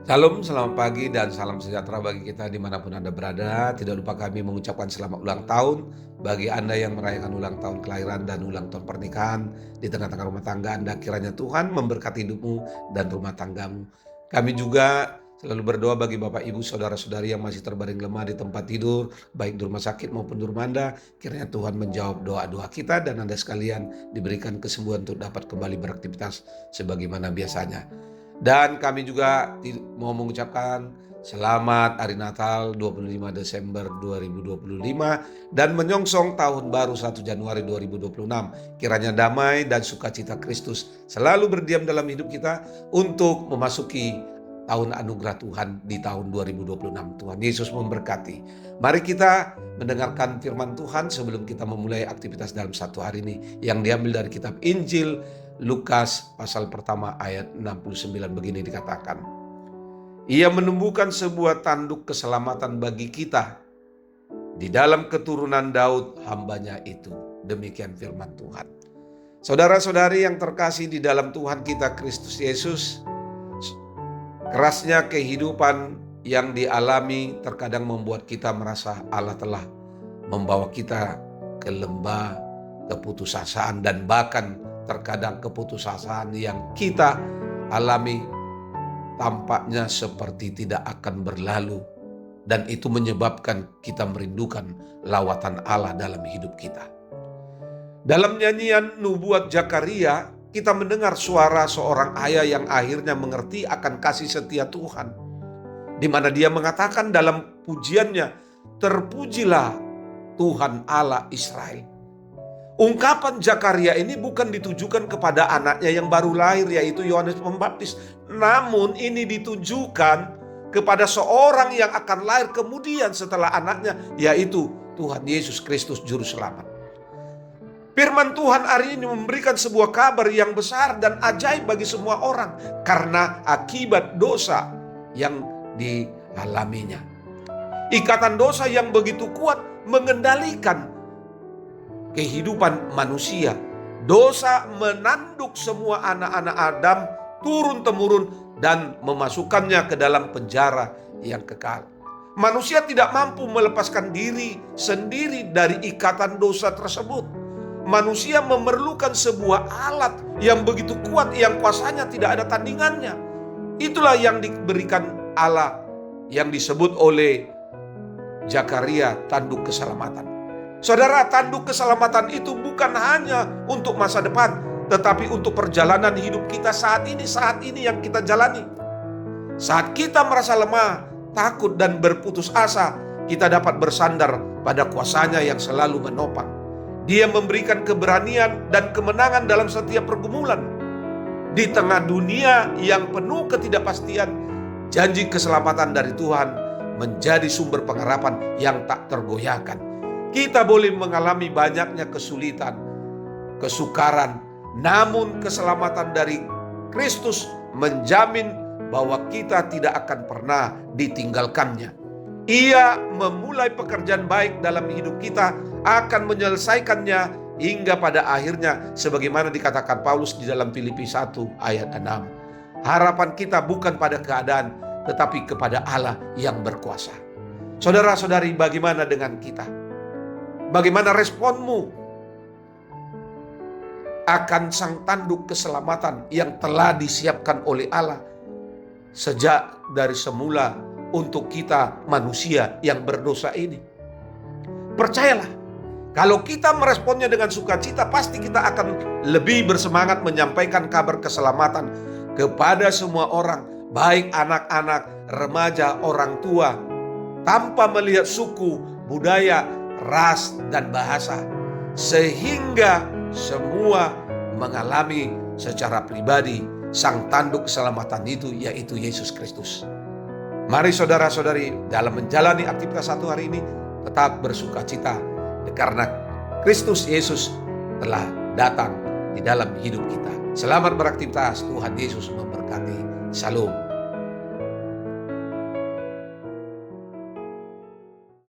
Shalom, selamat pagi dan salam sejahtera bagi kita dimanapun Anda berada. Tidak lupa kami mengucapkan selamat ulang tahun bagi Anda yang merayakan ulang tahun kelahiran dan ulang tahun pernikahan di tengah-tengah rumah tangga Anda. Kiranya Tuhan memberkati hidupmu dan rumah tanggamu. Kami juga selalu berdoa bagi Bapak Ibu Saudara-saudari yang masih terbaring lemah di tempat tidur, baik di rumah sakit maupun di rumah Anda. Kiranya Tuhan menjawab doa-doa kita dan Anda sekalian diberikan kesembuhan untuk dapat kembali beraktivitas sebagaimana biasanya. Dan kami juga mau mengucapkan selamat Hari Natal 25 Desember 2025 dan menyongsong tahun baru 1 Januari 2026. Kiranya damai dan sukacita Kristus selalu berdiam dalam hidup kita untuk memasuki tahun anugerah Tuhan di tahun 2026. Tuhan Yesus memberkati. Mari kita mendengarkan firman Tuhan sebelum kita memulai aktivitas dalam satu hari ini yang diambil dari kitab Injil Lukas pasal pertama ayat 69 begini dikatakan. Ia menumbuhkan sebuah tanduk keselamatan bagi kita di dalam keturunan Daud hambanya itu. Demikian firman Tuhan. Saudara-saudari yang terkasih di dalam Tuhan kita Kristus Yesus, kerasnya kehidupan yang dialami terkadang membuat kita merasa Allah telah membawa kita ke lembah keputusasaan dan bahkan terkadang keputusasaan yang kita alami tampaknya seperti tidak akan berlalu dan itu menyebabkan kita merindukan lawatan Allah dalam hidup kita. Dalam nyanyian nubuat Zakaria, kita mendengar suara seorang ayah yang akhirnya mengerti akan kasih setia Tuhan, di mana dia mengatakan dalam pujiannya, "Terpujilah Tuhan Allah Israel." Ungkapan Zakaria ini bukan ditujukan kepada anaknya yang baru lahir, yaitu Yohanes Pembaptis. Namun ini ditujukan kepada seorang yang akan lahir kemudian setelah anaknya, yaitu Tuhan Yesus Kristus Juru Selamat. Firman Tuhan hari ini memberikan sebuah kabar yang besar dan ajaib bagi semua orang karena akibat dosa yang dialaminya. Ikatan dosa yang begitu kuat mengendalikan kehidupan manusia. Dosa menanduk semua anak-anak Adam turun-temurun dan memasukkannya ke dalam penjara yang kekal. Manusia tidak mampu melepaskan diri sendiri dari ikatan dosa tersebut. Manusia memerlukan sebuah alat yang begitu kuat yang kuasanya tidak ada tandingannya. Itulah yang diberikan Allah yang disebut oleh Zakaria tanduk keselamatan. Saudara, tanduk keselamatan itu bukan hanya untuk masa depan, tetapi untuk perjalanan hidup kita saat ini yang kita jalani. Saat kita merasa lemah, takut dan berputus asa, kita dapat bersandar pada kuasanya yang selalu menopang. Dia memberikan keberanian dan kemenangan dalam setiap pergumulan. Di tengah dunia yang penuh ketidakpastian, janji keselamatan dari Tuhan menjadi sumber pengharapan yang tak tergoyahkan. Kita boleh mengalami banyaknya kesulitan, kesukaran, namun keselamatan dari Kristus menjamin bahwa kita tidak akan pernah ditinggalkannya. Ia memulai pekerjaan baik dalam hidup kita, akan menyelesaikannya hingga pada akhirnya sebagaimana dikatakan Paulus di dalam Filipi 1 ayat 6. Harapan kita bukan pada keadaan, tetapi kepada Allah yang berkuasa. Saudara-saudari, bagaimana dengan kita? Bagaimana responmu akan sang tanduk keselamatan yang telah disiapkan oleh Allah sejak dari semula untuk kita manusia yang berdosa ini? Percayalah, kalau kita meresponnya dengan sukacita, pasti kita akan lebih bersemangat menyampaikan kabar keselamatan kepada semua orang, baik anak-anak, remaja, orang tua, tanpa melihat suku, budaya, ras dan bahasa, sehingga semua mengalami secara pribadi sang tanduk keselamatan itu, yaitu Yesus Kristus. Mari saudara-saudari, dalam menjalani aktivitas satu hari ini tetap bersukacita karena Kristus Yesus telah datang di dalam hidup kita. Selamat beraktivitas, Tuhan Yesus memberkati. Shalom.